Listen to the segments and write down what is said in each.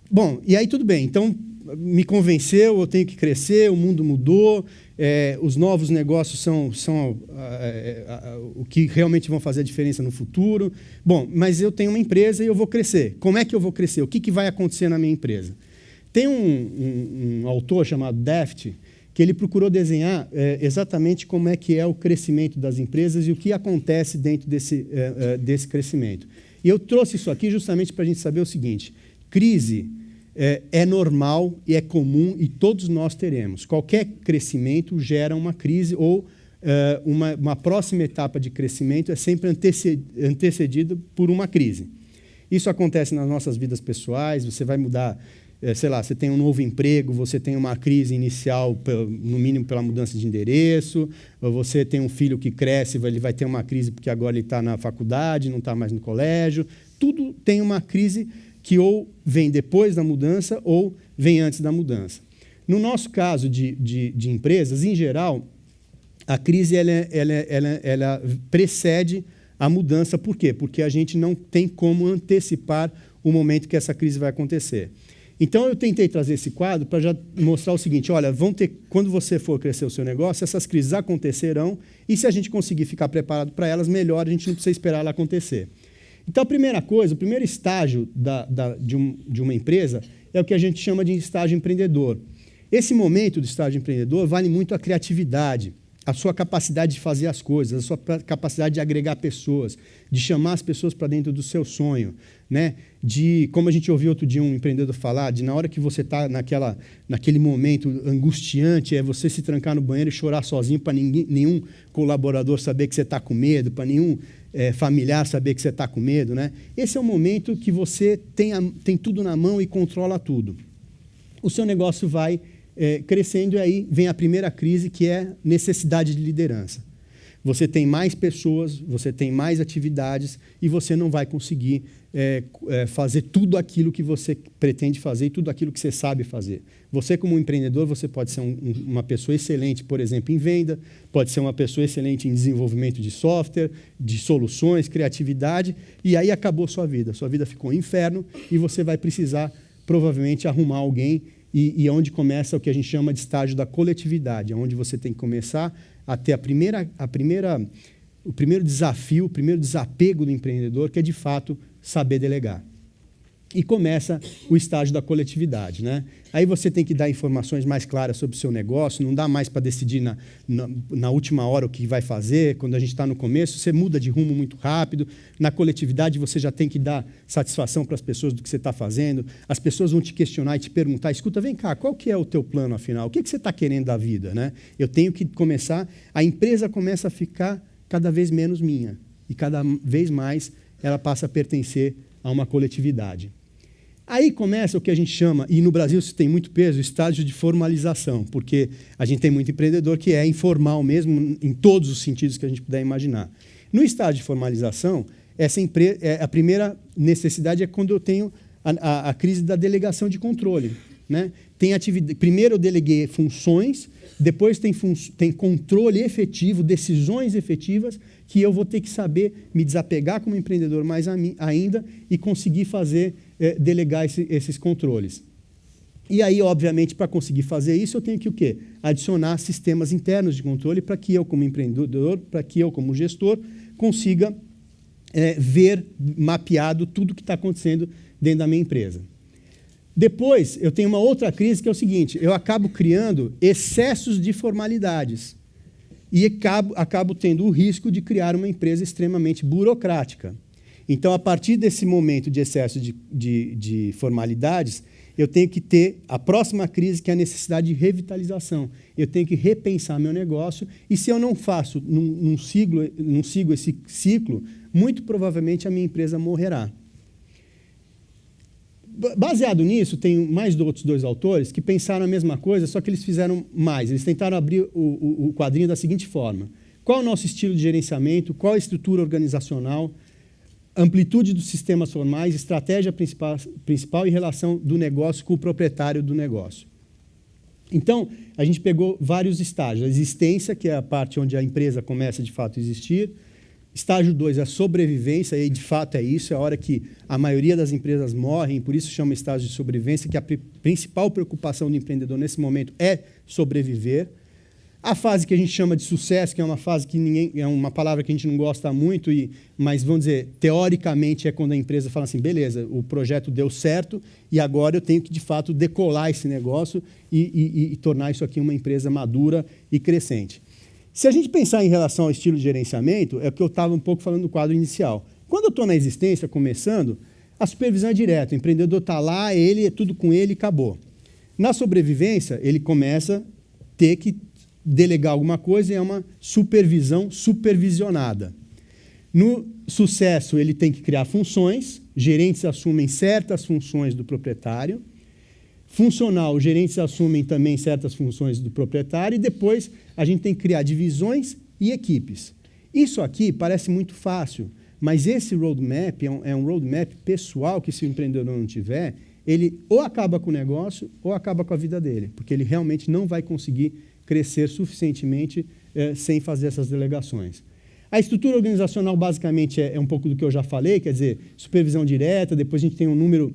Bom, e aí tudo bem. Então, me convenceu, eu tenho que crescer, o mundo mudou, os novos negócios são o que realmente vão fazer a diferença no futuro. Bom, mas eu tenho uma empresa e eu vou crescer. Como é que eu vou crescer? O que vai acontecer na minha empresa? Tem um autor chamado Daft, que ele procurou desenhar exatamente como é que é o crescimento das empresas e o que acontece dentro desse crescimento. E eu trouxe isso aqui justamente para a gente saber o seguinte: crise é normal e é comum e todos nós teremos. Qualquer crescimento gera uma crise ou uma próxima etapa de crescimento é sempre antecedida por uma crise. Isso acontece nas nossas vidas pessoais, você vai mudar, sei lá, você tem um novo emprego, você tem uma crise inicial, no mínimo pela mudança de endereço, ou você tem um filho que cresce, ele vai ter uma crise porque agora ele está na faculdade, não está mais no colégio. Tudo tem uma crise que ou vem depois da mudança ou vem antes da mudança. No nosso caso de empresas, em geral, a crise ela precede a mudança. Por quê? Porque a gente não tem como antecipar o momento que essa crise vai acontecer. Então, eu tentei trazer esse quadro para já mostrar o seguinte: olha, quando você for crescer o seu negócio, essas crises acontecerão, e se a gente conseguir ficar preparado para elas, melhor, a gente não precisa esperar ela acontecer. Então, a primeira coisa, o primeiro estágio de uma empresa é o que a gente chama de estágio empreendedor. Esse momento do estágio empreendedor vale muito a criatividade, a sua capacidade de fazer as coisas, a sua capacidade de agregar pessoas, de chamar as pessoas para dentro do seu sonho, né? De, como a gente ouviu outro dia um empreendedor falar, de na hora que você está naquele momento angustiante, é você se trancar no banheiro e chorar sozinho para nenhum colaborador saber que você está com medo, para nenhum familiar saber que você está com medo, né? Esse é o momento que você tem tudo na mão e controla tudo. O seu negócio vai crescendo, e aí vem a primeira crise, que é necessidade de liderança. Você tem mais pessoas, você tem mais atividades e você não vai conseguir fazer tudo aquilo que você pretende fazer e tudo aquilo que você sabe fazer. Você, como empreendedor, você pode ser uma pessoa excelente, por exemplo, em venda, pode ser uma pessoa excelente em desenvolvimento de software, de soluções, criatividade, e aí acabou sua vida. Sua vida ficou um inferno e você vai precisar, provavelmente, arrumar alguém. E é onde começa o que a gente chama de estágio da coletividade, onde você tem que começar a ter o primeiro desafio, o primeiro desapego do empreendedor, que é, de fato, saber delegar. E começa o estágio da coletividade, né? Aí você tem que dar informações mais claras sobre o seu negócio, não dá mais para decidir na última hora o que vai fazer. Quando a gente está no começo, você muda de rumo muito rápido. Na coletividade, você já tem que dar satisfação para as pessoas do que você está fazendo. As pessoas vão te questionar e te perguntar: escuta, vem cá, qual que é o teu plano, afinal? O que você está querendo da vida, né? Eu tenho que começar... A empresa começa a ficar cada vez menos minha. E cada vez mais ela passa a pertencer a uma coletividade. Aí começa o que a gente chama, e no Brasil isso tem muito peso, o estágio de formalização, porque a gente tem muito empreendedor que é informal mesmo, em todos os sentidos que a gente puder imaginar. No estágio de formalização, a primeira necessidade é quando eu tenho a crise da delegação de controle, né? Primeiro eu deleguei funções, depois tem controle efetivo, decisões efetivas, que eu vou ter que saber me desapegar como empreendedor mais ainda e conseguir delegar esses controles. E aí, obviamente, para conseguir fazer isso, eu tenho que o quê? Adicionar sistemas internos de controle para que eu, como empreendedor, para que eu, como gestor, consiga ver mapeado tudo que está acontecendo dentro da minha empresa. Depois, eu tenho uma outra crise, que é o seguinte: eu acabo criando excessos de formalidades e acabo tendo o risco de criar uma empresa extremamente burocrática. Então, a partir desse momento de excesso de formalidades, eu tenho que ter a próxima crise, que é a necessidade de revitalização. Eu tenho que repensar meu negócio, e se eu não faço, não sigo esse ciclo, muito provavelmente a minha empresa morrerá. Baseado nisso, tem mais outros dois autores que pensaram a mesma coisa, só que eles fizeram mais. Eles tentaram abrir o quadrinho da seguinte forma: qual é o nosso estilo de gerenciamento, qual a estrutura organizacional, amplitude dos sistemas formais, estratégia principal e relação do negócio com o proprietário do negócio. Então, a gente pegou vários estágios. A existência, que é a parte onde a empresa começa de fato a existir, Estágio 2 é a sobrevivência, e de fato é isso, é a hora que a maioria das empresas morrem, por isso chama estágio de sobrevivência, que a principal preocupação do empreendedor nesse momento é sobreviver. A fase que a gente chama de sucesso, que é uma fase que é uma palavra que a gente não gosta muito, mas vamos dizer, teoricamente é quando a empresa fala assim, beleza, o projeto deu certo e agora eu tenho que, de fato, decolar esse negócio e tornar isso aqui uma empresa madura e crescente. Se a gente pensar em relação ao estilo de gerenciamento, é o que eu estava um pouco falando no quadro inicial. Quando eu estou na existência, começando, a supervisão é direta, o empreendedor está lá, é tudo com ele e acabou. Na sobrevivência, ele começa a ter que delegar alguma coisa e é uma supervisão supervisionada. No sucesso, ele tem que criar funções, gerentes assumem certas funções do proprietário. Funcional, os gerentes assumem também certas funções do proprietário e depois a gente tem que criar divisões e equipes. Isso aqui parece muito fácil, mas esse roadmap é um roadmap pessoal que, se o empreendedor não tiver, ele ou acaba com o negócio ou acaba com a vida dele, porque ele realmente não vai conseguir crescer suficientemente sem fazer essas delegações. A estrutura organizacional, basicamente, é um pouco do que eu já falei, quer dizer, supervisão direta, depois a gente tem um número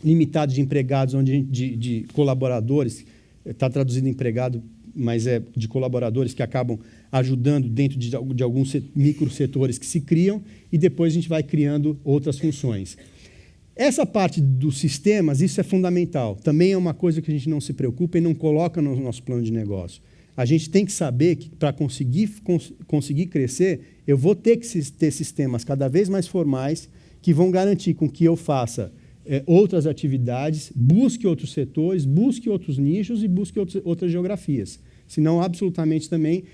limitado de empregados, de colaboradores, está traduzido em empregado, mas é de colaboradores que acabam ajudando dentro de alguns microsetores que se criam, e depois a gente vai criando outras funções. Essa parte dos sistemas, isso é fundamental. Também é uma coisa que a gente não se preocupa e não coloca no nosso plano de negócio. A gente tem que saber que, para conseguir crescer, eu vou ter que ter sistemas cada vez mais formais que vão garantir com que eu faça outras atividades, busque outros setores, busque outros nichos e busque outras geografias. Senão, absolutamente também...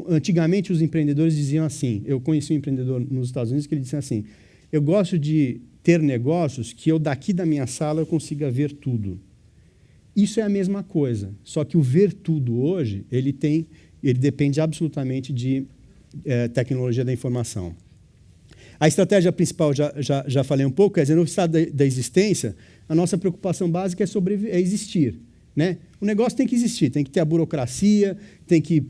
antigamente, os empreendedores diziam assim, eu conheci um empreendedor nos Estados Unidos que ele disse assim, eu gosto de ter negócios que eu, daqui da minha sala, eu consiga ver tudo. Isso é a mesma coisa, só que o ver tudo hoje, ele depende absolutamente de tecnologia da informação. A estratégia principal, já falei um pouco, quer dizer, no estado da existência, a nossa preocupação básica é existir. Né? O negócio tem que existir, tem que ter a burocracia, tem que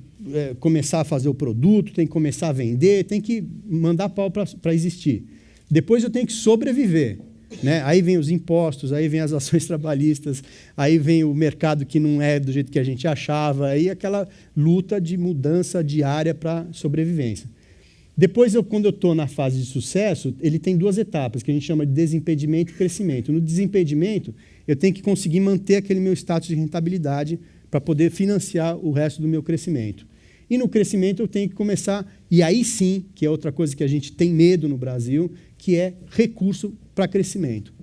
começar a fazer o produto, tem que começar a vender, tem que mandar pau para existir. Depois eu tenho que sobreviver. Né? Aí vem os impostos, aí vem as ações trabalhistas, aí vem o mercado que não é do jeito que a gente achava, aí aquela luta de mudança diária para sobrevivência. Depois, quando eu estou na fase de sucesso, ele tem duas etapas, que a gente chama de desimpedimento e crescimento. No desimpedimento, eu tenho que conseguir manter aquele meu status de rentabilidade para poder financiar o resto do meu crescimento. E no crescimento eu tenho que começar, e aí sim, que é outra coisa que a gente tem medo no Brasil, que é recurso para crescimento.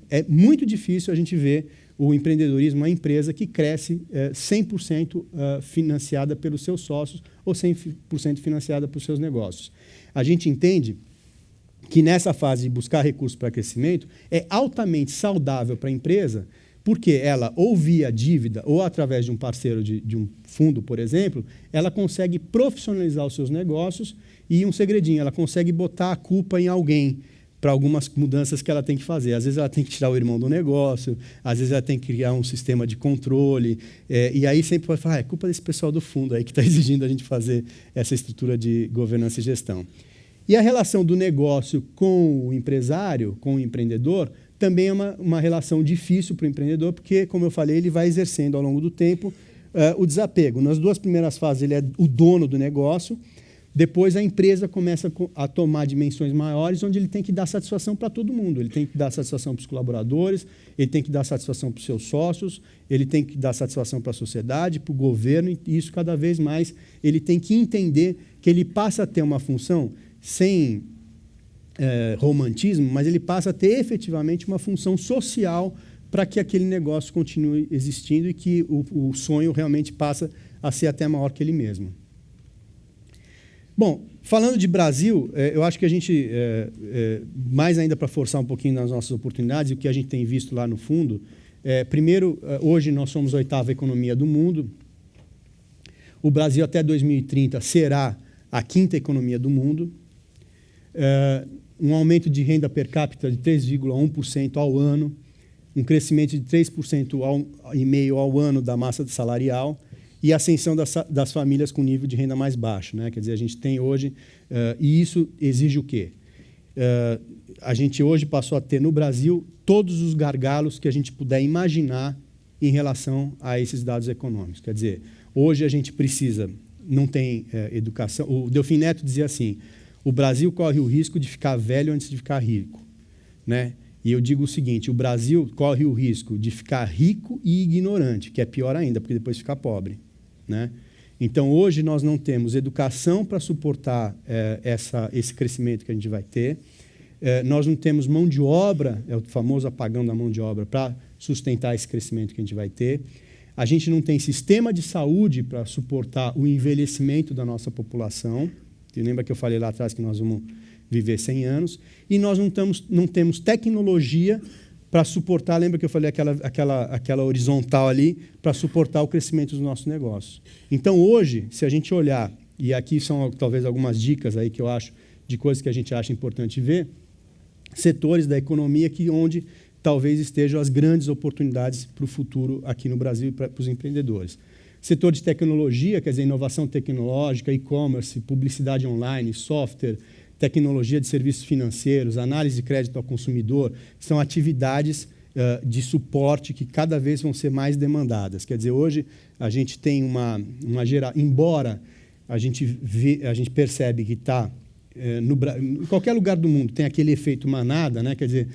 É muito difícil a gente ver o empreendedorismo, uma empresa que cresce 100% financiada pelos seus sócios ou 100% financiada por seus negócios. A gente entende que nessa fase de buscar recursos para crescimento é altamente saudável para a empresa, porque ela, ou via dívida, ou através de um parceiro de um fundo, por exemplo, ela consegue profissionalizar os seus negócios e, um segredinho, ela consegue botar a culpa em alguém para algumas mudanças que ela tem que fazer. Às vezes ela tem que tirar o irmão do negócio, às vezes ela tem que criar um sistema de controle, e aí sempre pode falar, é culpa desse pessoal do fundo aí que está exigindo a gente fazer essa estrutura de governança e gestão. E a relação do negócio com o empresário, com o empreendedor, também é uma relação difícil para o empreendedor, porque, como eu falei, ele vai exercendo ao longo do tempo o desapego. Nas duas primeiras fases, ele é o dono do negócio, depois a empresa começa a tomar dimensões maiores, onde ele tem que dar satisfação para todo mundo. Ele tem que dar satisfação para os colaboradores, ele tem que dar satisfação para os seus sócios, ele tem que dar satisfação para a sociedade, para o governo, e isso cada vez mais ele tem que entender que ele passa a ter uma função sem romantismo, mas ele passa a ter efetivamente uma função social para que aquele negócio continue existindo e que o sonho realmente passa a ser até maior que ele mesmo. Bom, falando de Brasil, eu acho que a gente, mais ainda para forçar um pouquinho nas nossas oportunidades, e o que a gente tem visto lá no fundo, primeiro, hoje nós somos a 8ª economia do mundo. O Brasil, até 2030, será a 5ª economia do mundo. Um aumento de renda per capita de 3,1% ao ano, um crescimento de 3,5% ao ano da massa salarial, e a ascensão das famílias com nível de renda mais baixo. Né? Quer dizer, a gente tem hoje E isso exige o quê? A gente hoje passou a ter no Brasil todos os gargalos que a gente puder imaginar em relação a esses dados econômicos. Quer dizer, hoje a gente precisa, não tem educação. O Delfim Neto dizia assim, o Brasil corre o risco de ficar velho antes de ficar rico, né? E eu digo o seguinte, o Brasil corre o risco de ficar rico e ignorante, que é pior ainda, porque depois fica pobre, né? Então, hoje nós não temos educação para suportar esse crescimento que a gente vai ter. Nós não temos mão de obra, é o famoso apagão da mão de obra, para sustentar esse crescimento que a gente vai ter. A gente não tem sistema de saúde para suportar o envelhecimento da nossa população. Você lembra que eu falei lá atrás que nós vamos viver 100 anos? E nós não temos tecnologia para suportar, lembra que eu falei aquela horizontal ali, para suportar o crescimento dos nossos negócios. Então, hoje, se a gente olhar, e aqui são talvez algumas dicas aí que eu acho, de coisas que a gente acha importante ver, setores da economia onde talvez estejam as grandes oportunidades para o futuro aqui no Brasil e para os empreendedores. Setor de tecnologia, quer dizer, inovação tecnológica, e-commerce, publicidade online, software, tecnologia de serviços financeiros, análise de crédito ao consumidor, são atividades de suporte que cada vez vão ser mais demandadas. Quer dizer, hoje a gente tem embora a gente percebe que está em qualquer lugar do mundo tem aquele efeito manada, né? Quer dizer,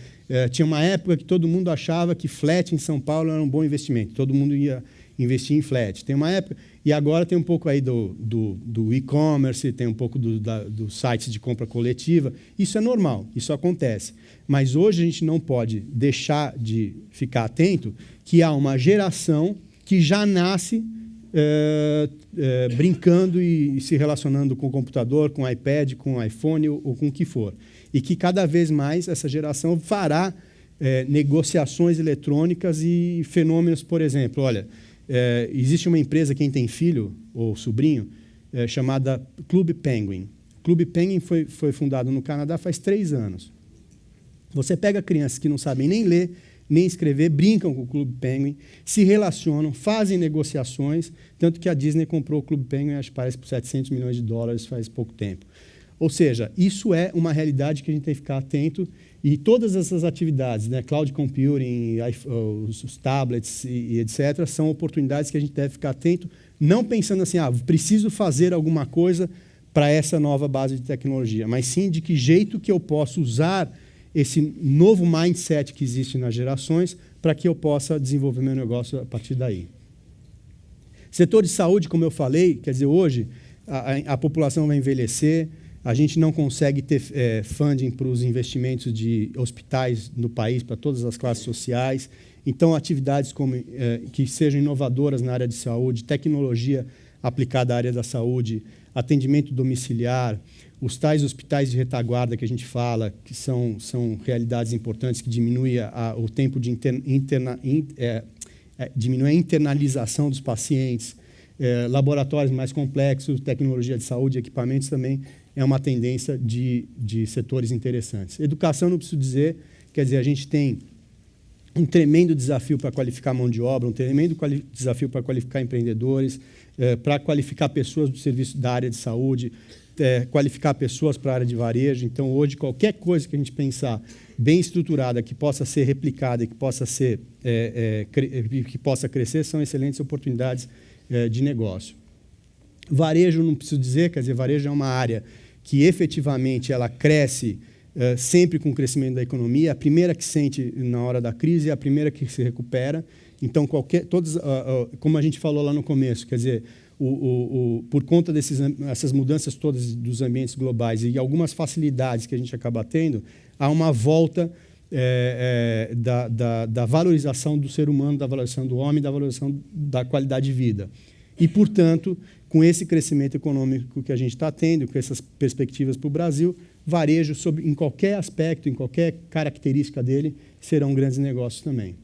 tinha uma época que todo mundo achava que flat em São Paulo era um bom investimento, todo mundo ia investir em flat. Tem uma época, e agora tem um pouco aí do e-commerce, tem um pouco do sites de compra coletiva. Isso é normal, isso acontece. Mas hoje a gente não pode deixar de ficar atento que há uma geração que já nasce brincando e se relacionando com o computador, com o iPad, com o iPhone ou com o que for. E que cada vez mais essa geração fará negociações eletrônicas e fenômenos, por exemplo, olha, existe uma empresa, quem tem filho ou sobrinho, chamada Clube Penguin. O Clube Penguin foi fundado no Canadá faz 3 anos. Você pega crianças que não sabem nem ler, nem escrever, brincam com o Clube Penguin, se relacionam, fazem negociações, tanto que a Disney comprou o Clube Penguin, acho que parece por $700 milhões faz pouco tempo. Ou seja, isso é uma realidade que a gente tem que ficar atento e todas essas atividades, né, cloud computing, os tablets e etc., são oportunidades que a gente deve ficar atento, não pensando assim, preciso fazer alguma coisa para essa nova base de tecnologia, mas sim de que jeito que eu posso usar esse novo mindset que existe nas gerações para que eu possa desenvolver meu negócio a partir daí. Setor de saúde, como eu falei, quer dizer, hoje a população vai envelhecer, a gente não consegue ter funding para os investimentos de hospitais no país, para todas as classes sociais. Então, atividades que sejam inovadoras na área de saúde, tecnologia aplicada à área da saúde, atendimento domiciliar, os tais hospitais de retaguarda que a gente fala, que são realidades importantes, que diminuem o tempo de diminui a internalização dos pacientes, laboratórios mais complexos, tecnologia de saúde, equipamentos também, é uma tendência de setores interessantes. Educação, não preciso dizer, quer dizer, a gente tem um tremendo desafio para qualificar mão de obra, um tremendo desafio para qualificar empreendedores, para qualificar pessoas do serviço da área de saúde, qualificar pessoas para a área de varejo. Então, hoje, qualquer coisa que a gente pensar bem estruturada, que possa ser replicada e que possa crescer, são excelentes oportunidades de negócio. Varejo, não preciso dizer, quer dizer, varejo é uma área que efetivamente ela cresce sempre com o crescimento da economia, a primeira que sente na hora da crise é a primeira que se recupera. Então, como a gente falou lá no começo, quer dizer, por conta dessas mudanças todas dos ambientes globais e algumas facilidades que a gente acaba tendo, há uma volta da valorização do ser humano, da valorização do homem, da valorização da qualidade de vida. E, portanto, com esse crescimento econômico que a gente está tendo, com essas perspectivas para o Brasil, varejo, em qualquer aspecto, em qualquer característica dele, serão grandes negócios também.